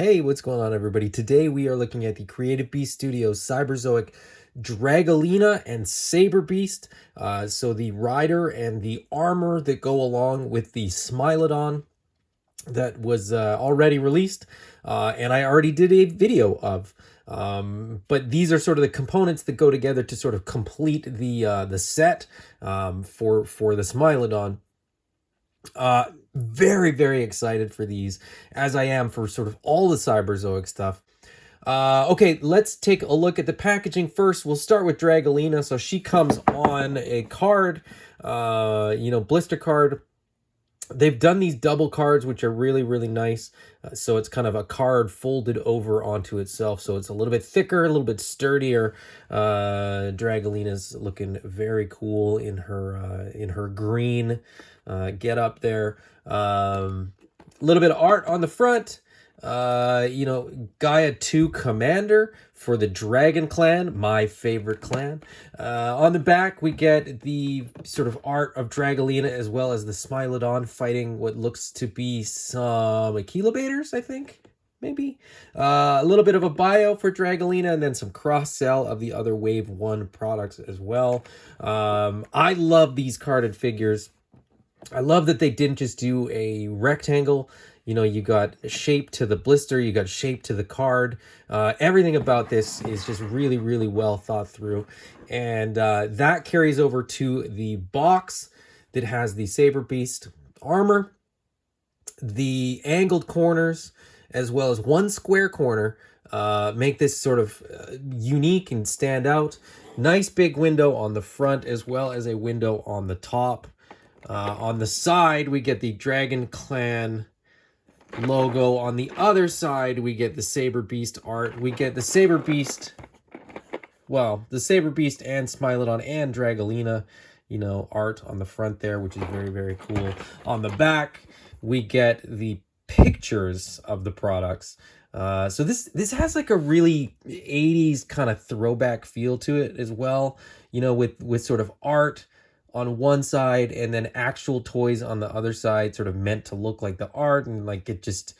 Hey, what's going on, everybody? Today we are looking at the Creative Beast Studios Cyberzoic Dragolina and Saber Beast. So the rider and the armor that go along with the Smilodon that was already released, and I already did a video of. But these are sort of the components that go together to sort of complete the set for the Smilodon. Very, very excited for these, as I am for sort of all the Cyberzoic stuff. Okay, let's take a look at the packaging first. We'll start with Dragalina. So she comes on a card, blister card. They've done these double cards, which are really, really nice. So it's kind of a card folded over onto itself. So it's a little bit thicker, a little bit sturdier. Dragalina's looking very cool in her green get up there. A little bit of art on the front. Gaia 2 Commander for the Dragon Clan, my favorite clan. On the back, we get the sort of art of Dragalina as well as the Smilodon fighting what looks to be some Aquilabators, I think, maybe. A little bit of a bio for Dragalina and then some cross-sell of the other Wave 1 products as well. I love these carded figures. I love that they didn't just do a rectangle. You got shape to the blister, you got shape to the card. Everything about this is just really, really well thought through. And that carries over to the box that has the Saber Beast armor, the angled corners, as well as one square corner, make this sort of unique and stand out. Nice big window on the front, as well as a window on the top. On the side, we get the Dragon Clan logo. On the other side, we get the Saber Beast art. We get the Saber Beast, the Saber Beast and Smilodon and Dragalina, art on the front there, which is very, very cool. On the back, we get the pictures of the products. So this has like a really 80s kind of throwback feel to it as well, with sort of art on one side and then actual toys on the other side, sort of meant to look like the art, and like it just,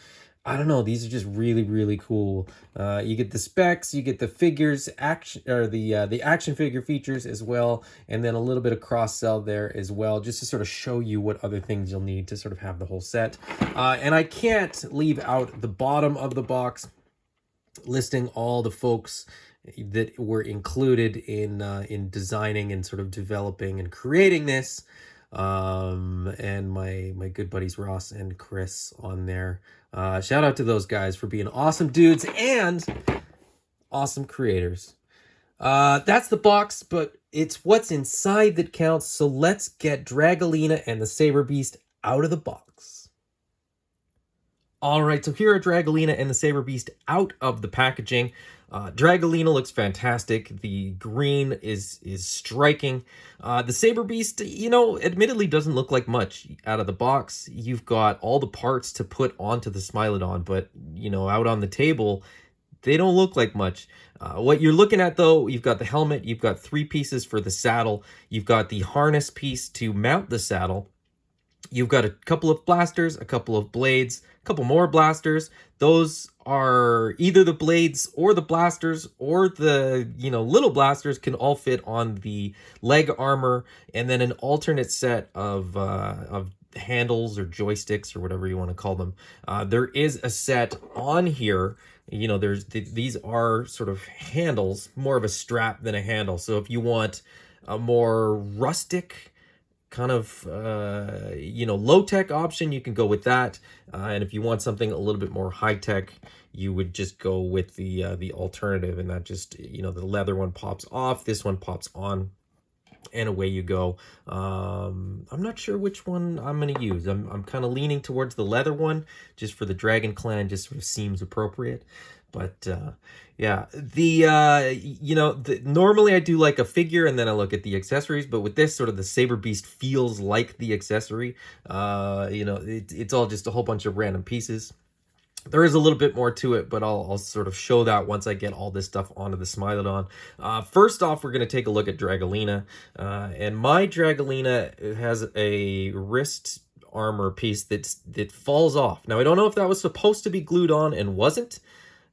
I don't know, these are just really, really cool. You get the specs, you get the figures, the action figure features as well, and then a little bit of cross sell there as well, just to sort of show you what other things you'll need to sort of have the whole set. And I can't leave out the bottom of the box listing all the folks that were included in designing and sort of developing and creating this, and my good buddies Ross and Chris on there. Shout out to those guys for being awesome dudes and awesome creators. That's the box, but it's what's inside that counts. So let's get Dragalina and the Saber Beast out of the box. All right, so here are Dragalina and the Saber Beast out of the packaging. Dragalina looks fantastic. The green is striking. The Saber Beast, admittedly doesn't look like much out of the box. You've got all the parts to put onto the Smilodon, but, out on the table, they don't look like much. What you're looking at, though, you've got the helmet, you've got 3 pieces for the saddle, you've got the harness piece to mount the saddle, you've got a couple of blasters, a couple of blades, a couple more blasters. Those are either the blades or the blasters, or the, little blasters can all fit on the leg armor, and then an alternate set of handles or joysticks or whatever you want to call them. There is a set on here. These are sort of handles, more of a strap than a handle. So if you want a more rustic kind of low-tech option, you can go with that, and if you want something a little bit more high-tech, you would just go with the alternative, and that just, the leather one pops off, this one pops on, and away you go. I'm not sure which one I'm going to use. I'm kind of leaning towards the leather one, just for the Dragon Clan, just sort of seems appropriate. But yeah, normally I do like a figure and then I look at the accessories, but with this, sort of the Saber Beast feels like the accessory. It's all just a whole bunch of random pieces. There is a little bit more to it, but I'll sort of show that once I get all this stuff onto the Smilodon. First off, we're going to take a look at Dragalina. And my Dragalina has a wrist armor piece that falls off. Now, I don't know if that was supposed to be glued on and wasn't,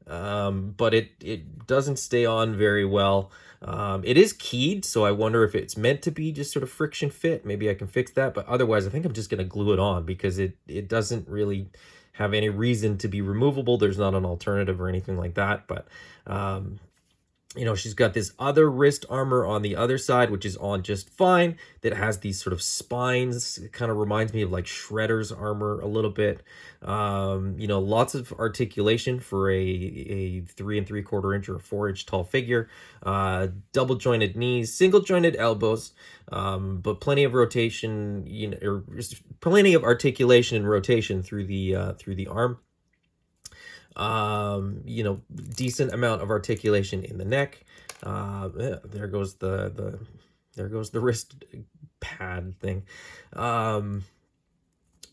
but it doesn't stay on very well. It is keyed, so I wonder if it's meant to be just sort of friction fit. Maybe I can fix that, but otherwise I think I'm just going to glue it on because it doesn't really have any reason to be removable. There's not an alternative or anything like that, but you know, she's got this other wrist armor on the other side, which is on just fine, that has these sort of spines. It kind of reminds me of like Shredder's armor a little bit. You know, lots of articulation for a 3 3/4 inch or a 4-inch tall figure. Double jointed knees, single jointed elbows, but plenty of rotation, you know, or plenty of articulation and rotation through the arm. You know, decent amount of articulation in the neck. Yeah, there goes the wrist pad thing.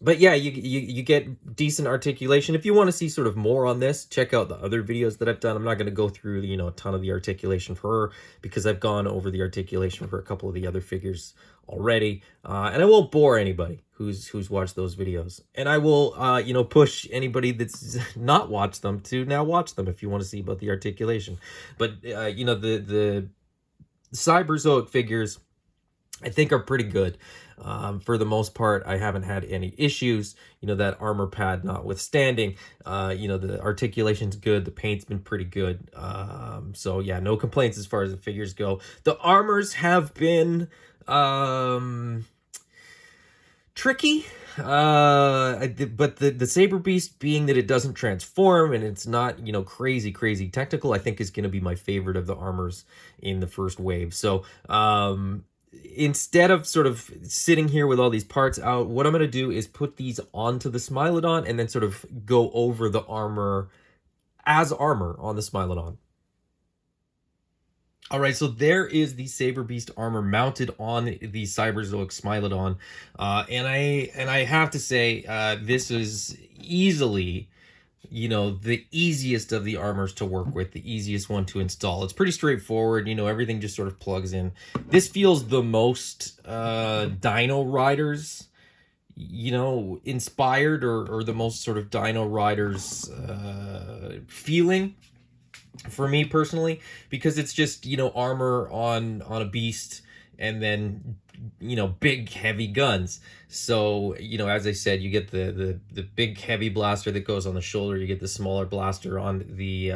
But yeah, you get decent articulation. If you want to see sort of more on this, check out the other videos that I've done. I'm not going to go through, you know, a ton of the articulation for her because I've gone over the articulation for a couple of the other figures already. And I won't bore anybody who's watched those videos. And I will, you know, push anybody that's not watched them to now watch them if you want to see about the articulation. But, you know, the Cyberzoic figures, I think, are pretty good. For the most part, I haven't had any issues, you know, that armor pad notwithstanding. You know, the articulation's good, the paint's been pretty good. So yeah, no complaints as far as the figures go. The armors have been tricky, but the Saber Beast, being that it doesn't transform and it's not, you know, crazy technical, I think is going to be my favorite of the armors in the first wave. So instead of sort of sitting here with all these parts out, what I'm going to do is put these onto the Smilodon and then sort of go over the armor as armor on the Smilodon. All right, so there is the Saber Beast armor mounted on the Cyberzoic Smilodon, and I have to say, this is easily, you know, the easiest of the armors to work with, the easiest one to install. It's pretty straightforward, you know, everything just sort of plugs in. This feels the most Dino Riders, you know, inspired, or the most sort of Dino Riders feeling for me personally, because it's just, you know, armor on a beast and then, you know, big heavy guns. So, you know, as I said, you get the big heavy blaster that goes on the shoulder, you get the smaller blaster on the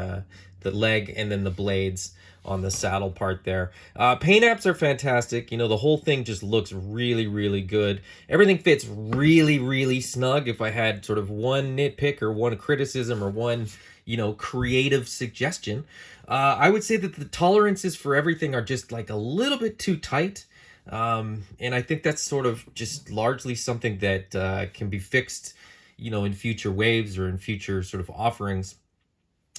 leg, and then the blades on the saddle part there. Paint apps are fantastic. You know, the whole thing just looks really good. Everything fits really snug. If I had sort of one nitpick or one criticism or one, you know, creative suggestion, I would say that the tolerances for everything are just like a little bit too tight. And I think that's sort of just largely something that can be fixed, you know, in future waves or in future sort of offerings.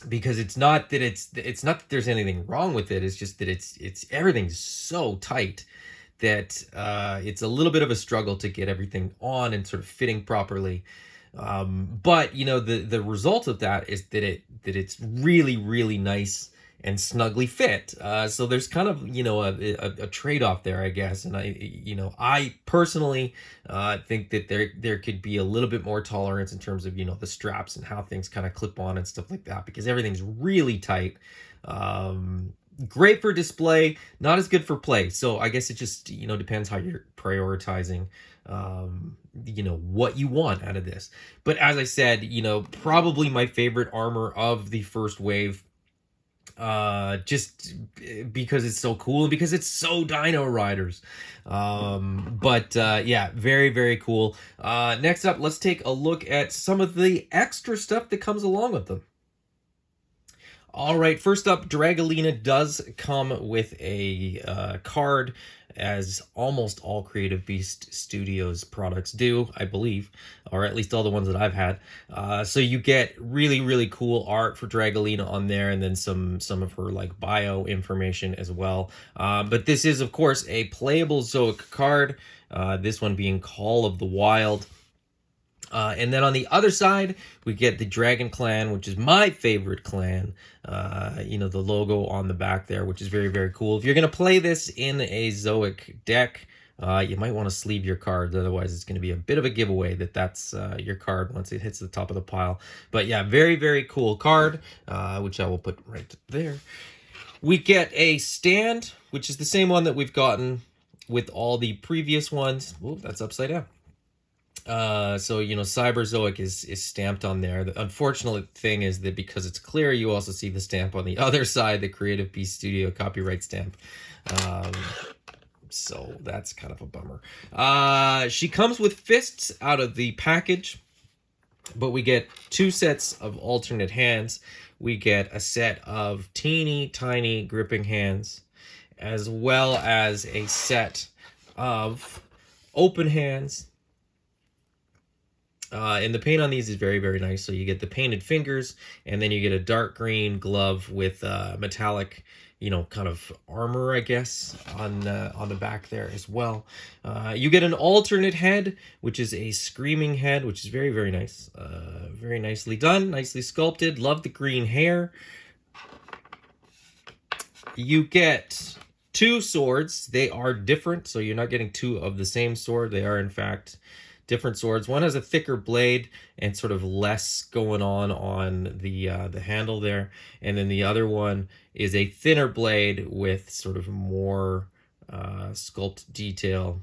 Because it's not that there's anything wrong with it. It's just that it's everything's so tight that it's a little bit of a struggle to get everything on and sort of fitting properly. But you know, the result of that is that it's really nice and snugly fit. So there's kind of, you know, a trade-off there, I guess. And I personally think that there could be a little bit more tolerance in terms of, you know, the straps and how things kind of clip on and stuff like that, because everything's really tight. Great for display, not as good for play. So I guess it just, you know, depends how you're prioritizing, you know, what you want out of this. But as I said, you know, probably my favorite armor of the first wave, just because it's so cool and because it's so Dino Riders. Yeah, very cool. Next up, let's take a look at some of the extra stuff that comes along with them. All right, first up, Dragalina does come with a card, as almost all Creative Beast Studios products do, I believe, or at least all the ones that I've had. So you get really cool art for Dragalina on there, and then some of her like bio information as well. But this is, of course, a playable Zoic card. This one being Call of the Wild. And then on the other side, we get the Dragon Clan, which is my favorite clan. You know, the logo on the back there, which is very cool. If you're going to play this in a Zoic deck, You might want to sleeve your cards, otherwise it's going to be a bit of a giveaway that that's your card once it hits the top of the pile. But yeah, very, very cool card, which I will put right there. We get a stand, which is the same one that we've gotten with all the previous ones. Oh, that's upside down. So, you know, Cyberzoic is stamped on there. The unfortunate thing is that because it's clear, you also see the stamp on the other side, the Creative Beast Studio copyright stamp. So that's kind of a bummer. She comes with fists out of the package, but we get 2 sets of alternate hands. We get a set of teeny tiny gripping hands, as well as a set of open hands. And the paint on these is very, very nice. So you get the painted fingers, and then you get a dark green glove with metallic, you know, kind of armor, I guess, on the back there as well. You get an alternate head, which is a screaming head, which is very, very nice. Very nicely done, nicely sculpted. Love the green hair. You get 2 swords. They are different, so you're not getting 2 of the same sword. They are, in fact, different swords. One has a thicker blade and sort of less going on the handle there, and then the other one is a thinner blade with sort of more sculpt detail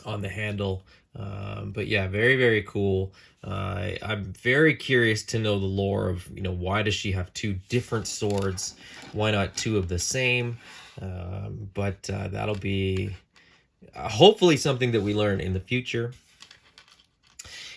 on the handle. But yeah, very, very cool. I'm very curious to know the lore of, you know, why does she have 2 different swords? Why not 2 of the same? But that'll be hopefully something that we learn in the future.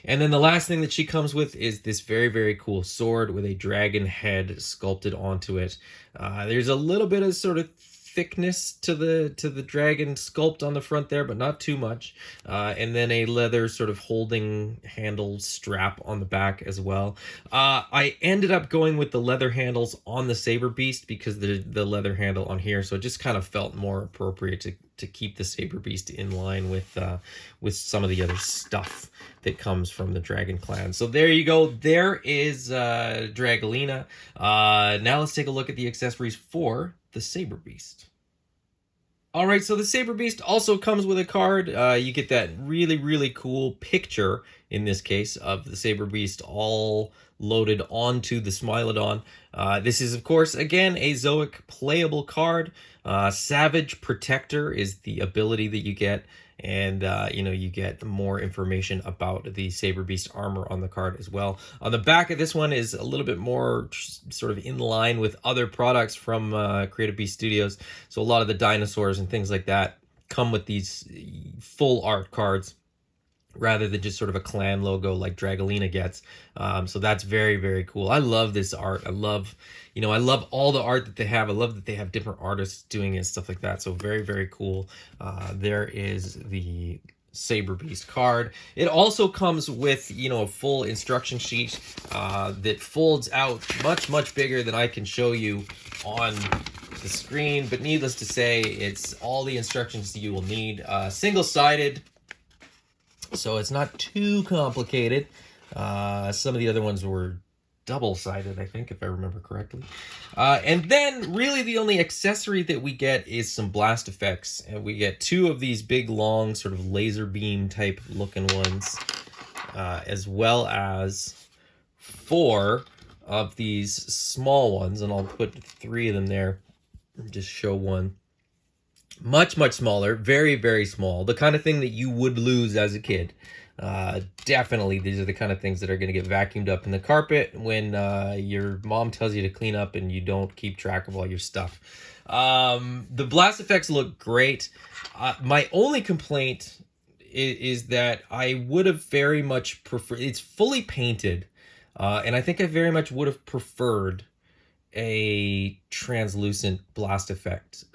And then the last thing that she comes with is this very, very cool sword with a dragon head sculpted onto it. There's a little bit of sort of thickness to the dragon sculpt on the front there, but not too much. And then a leather sort of holding handle strap on the back as well. I ended up going with the leather handles on the Saber Beast because the leather handle on here, so it just kind of felt more appropriate to keep the Saber Beast in line with some of the other stuff that comes from the Dragon Clan. So there you go. There is Dragalina. Now let's take a look at the accessories for the Saber Beast. All right, so the Saber Beast also comes with a card. You get that really, really cool picture, in this case, of the Saber Beast all loaded onto the Smilodon. This is, of course, again, a Zoic playable card. Savage Protector is the ability that you get, and you know, you get more information about the Saber Beast armor on the card as well. On the back of this one is a little bit more sort of in line with other products from Creative Beast Studios. So a lot of the dinosaurs and things like that come with these full art cards, rather than just sort of a clan logo like Dragalina gets. So that's very, very cool. I love this art. I love all the art that they have. I love that they have different artists doing it and stuff like that. So very, very cool. There is the Saber Beast card. It also comes with, you know, a full instruction sheet that folds out much, much bigger than I can show you on the screen. But needless to say, it's all the instructions you will need. Single-sided, so it's not too complicated. Some of the other ones were double-sided, I think, if I remember correctly. And then really the only accessory that we get is some blast effects. And we get 2 of these big, long, sort of laser beam type looking ones, as well as 4 of these small ones. And I'll put 3 of them there and just show one. Much, much smaller, very, very small. The kind of thing that you would lose as a kid. Definitely, these are the kind of things that are going to get vacuumed up in the carpet when your mom tells you to clean up and you don't keep track of all your stuff. The blast effects look great. My only complaint is that I would have very much preferred... It's fully painted, and I think I very much would have preferred a translucent blast effect.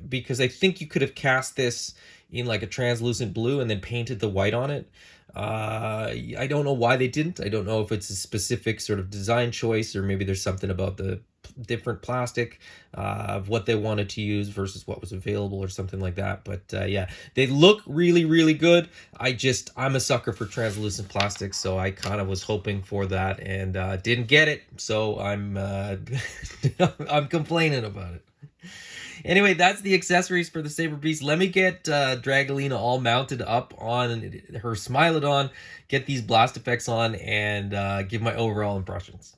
Because I think you could have cast this in like a translucent blue and then painted the white on it. I don't know why they didn't. I don't know if it's a specific sort of design choice, or maybe there's something about the different plastic of what they wanted to use versus what was available or something like that. But yeah, they look really, really good. I'm a sucker for translucent plastic, so I kind of was hoping for that and didn't get it. So I'm I'm complaining about it. Anyway, that's the accessories for the Saber Beast. Let me get Dragolina all mounted up on her Smilodon, get these blast effects on, and give my overall impressions.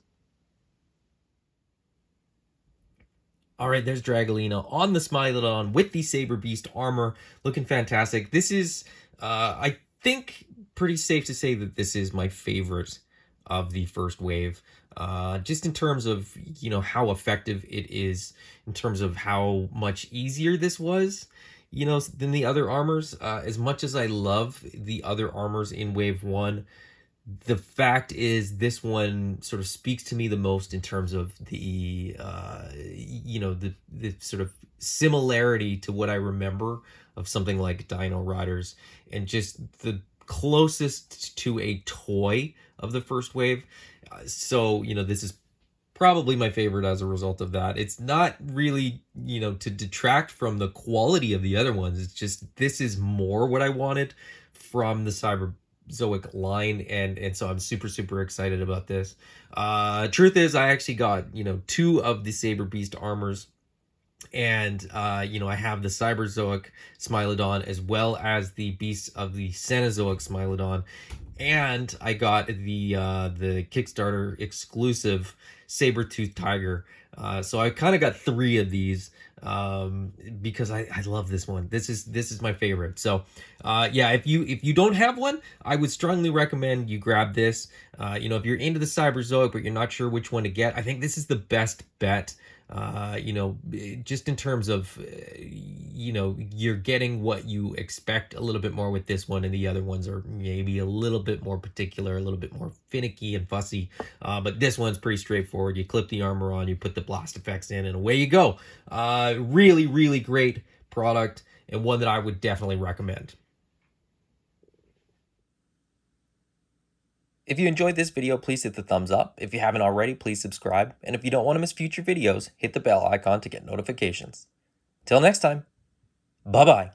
All right, there's Dragolina on the Smilodon with the Saber Beast armor, looking fantastic. This is, I think, pretty safe to say that this is my favorite of the first wave. Just in terms of, how effective it is, in terms of how much easier this was, than the other armors. As much as I love the other armors in Wave 1, the fact is this one sort of speaks to me the most in terms of the the sort of similarity to what I remember of something like Dino Riders, and just the closest to a toy of the first wave. So this is probably my favorite as a result of that. It's not really, to detract from the quality of the other ones. It's just, this is more what I wanted from the Cyberzoic line, and so I'm super excited about this. Truth is, I actually got, 2 of the Saber Beast armors, and I have the Cyberzoic Smilodon as well as the Beasts of the Cenozoic Smilodon, and I got the Kickstarter exclusive Saber-Tooth Tiger. So I kind of got 3 of these because I love this one. This is my favorite. So yeah, if you don't have one, I would strongly recommend you grab this. If you're into the Cyberzoic but you're not sure which one to get, I think this is the best bet. Just in terms of, you're getting what you expect a little bit more with this one, and the other ones are maybe a little bit more particular, a little bit more finicky and fussy. But this one's pretty straightforward. You clip the armor on, you put the blast effects in, and away you go. Really great product, and one that I would definitely recommend. If you enjoyed this video, please hit the thumbs up. If you haven't already, please subscribe. And if you don't want to miss future videos, hit the bell icon to get notifications. Till next time, bye-bye.